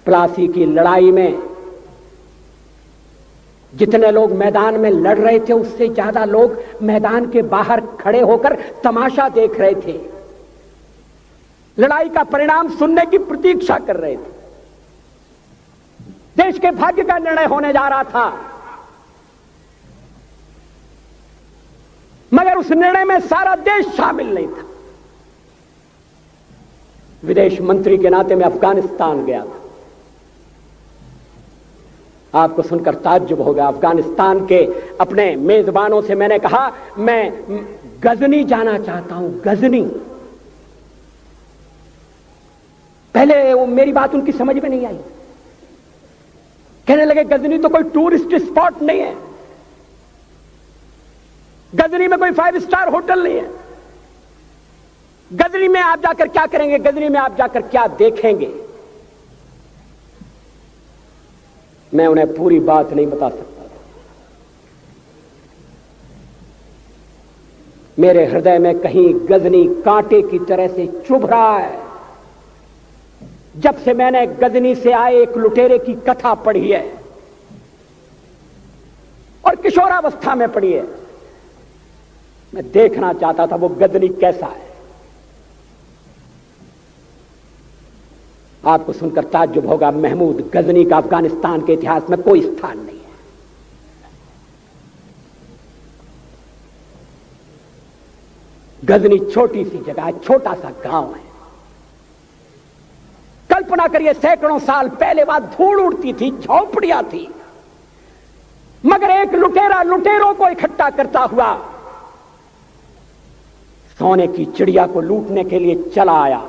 प्लासी की लड़ाई में जितने लोग मैदान में लड़ रहे थे उससे ज्यादा लोग मैदान के बाहर खड़े होकर तमाशा देख रहे थे, लड़ाई का परिणाम सुनने की प्रतीक्षा कर रहे थे। देश के भाग्य का निर्णय होने जा रहा था, मगर उस निर्णय में सारा देश शामिल नहीं था। विदेश मंत्री के नाते मैं अफगानिस्तान गया था। आपको सुनकर ताज्जुब होगा, अफगानिस्तान के अपने मेजबानों से मैंने कहा मैं गजनी जाना चाहता हूं, गजनी। पहले वो मेरी बात उनकी समझ में नहीं आई, कहने लगे गजनी तो कोई टूरिस्ट स्पॉट नहीं है, गजनी में कोई 5 स्टार होटल नहीं है, गजनी में आप जाकर क्या करेंगे, गजनी में आप जाकर क्या देखेंगे। मैं उन्हें पूरी बात नहीं बता सकता था। मेरे हृदय में कहीं गजनी कांटे की तरह से चुभ रहा है। जब से मैंने गजनी से आए एक लुटेरे की कथा पढ़ी है और किशोरावस्था में पढ़ी है, मैं देखना चाहता था वो गजनी कैसा है। आपको सुनकर ताज्जुब होगा, महमूद गजनी का अफगानिस्तान के इतिहास में कोई स्थान नहीं है। गजनी छोटी सी जगह है, छोटा सा गांव है। कल्पना करिए, सैकड़ों साल पहले वहां धूल उड़ती थी, झोपड़ियां थी, मगर एक लुटेरा लुटेरों को इकट्ठा करता हुआ सोने की चिड़िया को लूटने के लिए चला आया।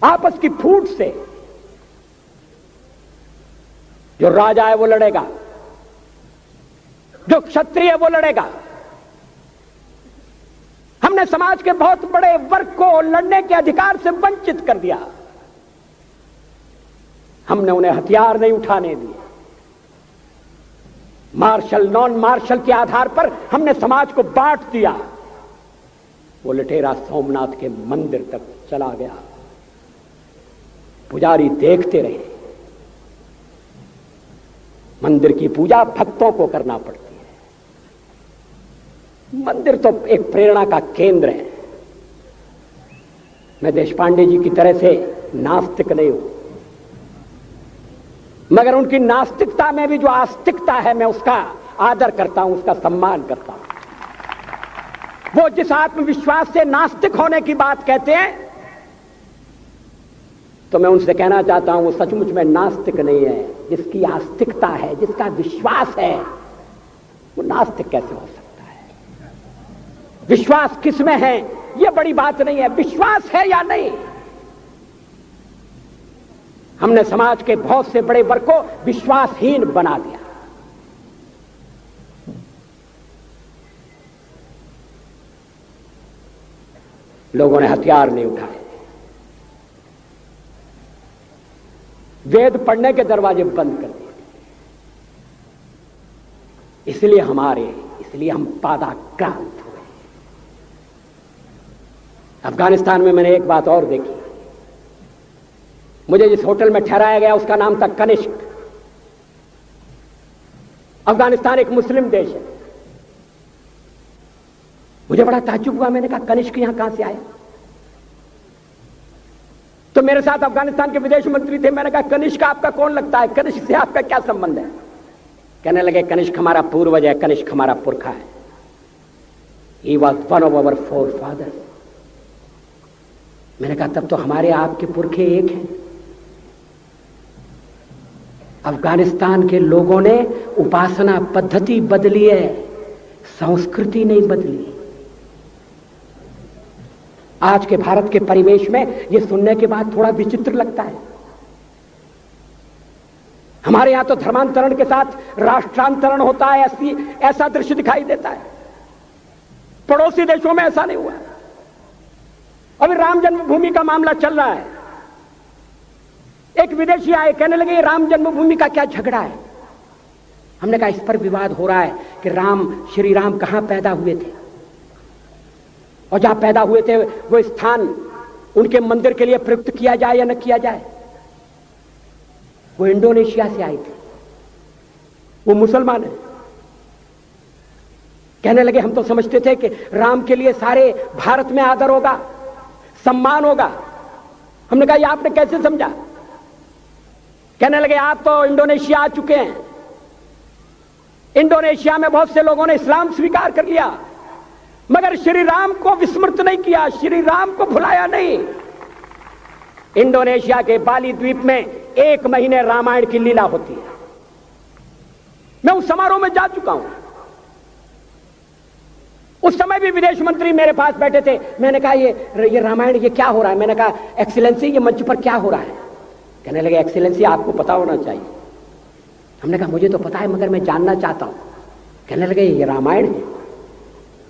आपस की फूट से जो राजा है वो लड़ेगा, जो क्षत्रिय है वो लड़ेगा। हमने समाज के बहुत बड़े वर्ग को लड़ने के अधिकार से वंचित कर दिया। हमने उन्हें हथियार नहीं उठाने दिए। मार्शल नॉन मार्शल के आधार पर हमने समाज को बांट दिया। वो लुटेरा सोमनाथ के मंदिर तक चला गया। पुजारी देखते रहे। मंदिर की पूजा भक्तों को करना पड़ती है। मंदिर तो एक प्रेरणा का केंद्र है। मैं देशपांडे जी की तरह से नास्तिक नहीं हूं, मगर उनकी नास्तिकता में भी जो आस्तिकता है मैं उसका आदर करता हूं, उसका सम्मान करता हूं। वो जिस आत्मविश्वास से नास्तिक होने की बात कहते हैं, तो मैं उनसे कहना चाहता हूं वो सचमुच में नास्तिक नहीं है। जिसकी आस्तिकता है, जिसका विश्वास है, वो नास्तिक कैसे हो सकता है? विश्वास किसमें है यह बड़ी बात नहीं है, विश्वास है या नहीं। हमने समाज के बहुत से बड़े वर्ग को विश्वासहीन बना दिया। लोगों ने हथियार नहीं उठाए, वेद पढ़ने के दरवाजे बंद कर दिए। इसलिए हम पादाक्रांत हुए। अफगानिस्तान में मैंने एक बात और देखी। मुझे जिस होटल में ठहराया गया उसका नाम था कनिष्क। अफगानिस्तान एक मुस्लिम देश है। मुझे बड़ा ताज्जुब हुआ। मैंने कहा कनिष्क यहां कहां से आया? तो मेरे साथ अफगानिस्तान के विदेश मंत्री थे। मैंने कहा कनिष्क आपका कौन लगता है? कनिष्क से आपका क्या संबंध है? कहने लगे कनिष्क हमारा पूर्वज है, कनिष्क हमारा पुरखा है। He was one of our forefathers। मैंने कहा तब तो हमारे आपके पुरखे एक हैं। अफगानिस्तान के लोगों ने उपासना पद्धति बदली है, संस्कृति नहीं बदली। आज के भारत के परिवेश में यह सुनने के बाद थोड़ा विचित्र लगता है। हमारे यहां तो धर्मांतरण के साथ राष्ट्रांतरण होता है, ऐसा दृश्य दिखाई देता है। पड़ोसी देशों में ऐसा नहीं हुआ। अभी राम जन्मभूमि का मामला चल रहा है। एक विदेशी आए, कहने लगे राम जन्मभूमि का क्या झगड़ा है? हमने कहा इस पर विवाद हो रहा है कि श्री राम कहां पैदा हुए थे, और जहां पैदा हुए थे वो स्थान उनके मंदिर के लिए प्रयुक्त किया जाए या न किया जाए। वो इंडोनेशिया से आई थी, वो मुसलमान है। कहने लगे हम तो समझते थे कि राम के लिए सारे भारत में आदर होगा, सम्मान होगा। हमने कहा ये आपने कैसे समझा? कहने लगे आप तो इंडोनेशिया आ चुके हैं, इंडोनेशिया में बहुत से लोगों ने इस्लाम स्वीकार कर लिया, मगर श्री राम को विस्मृत नहीं किया, श्री राम को भुलाया नहीं। इंडोनेशिया के बाली द्वीप में 1 महीने रामायण की लीला होती है। मैं उस समारोह में जा चुका हूं। उस समय भी विदेश मंत्री मेरे पास बैठे थे। मैंने कहा ये रामायण ये क्या हो रहा है? मैंने कहा एक्सीलेंसी ये मंच पर क्या हो रहा है? कहने लगे एक्सीलेंसी आपको पता होना चाहिए। हमने कहा मुझे तो पता है मगर मैं जानना चाहता हूं। कहने लगे ये रामायण है,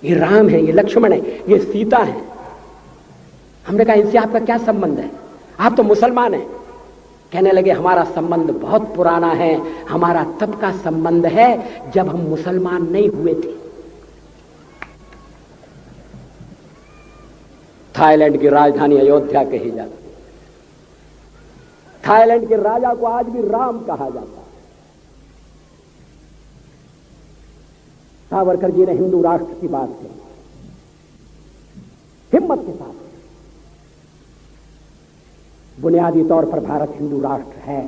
ये राम है, ये लक्ष्मण है, ये सीता है। हमने कहा इनसे आपका क्या संबंध है? आप तो मुसलमान हैं। कहने लगे हमारा संबंध बहुत पुराना है, हमारा तब का संबंध है जब हम मुसलमान नहीं हुए थे। थाईलैंड की राजधानी अयोध्या कही जाती है। थाईलैंड के राजा को आज भी राम कहा जाता है। सावरकर जी ने हिंदू राष्ट्र की बात की, हिम्मत के साथ। बुनियादी तौर पर भारत हिंदू राष्ट्र है।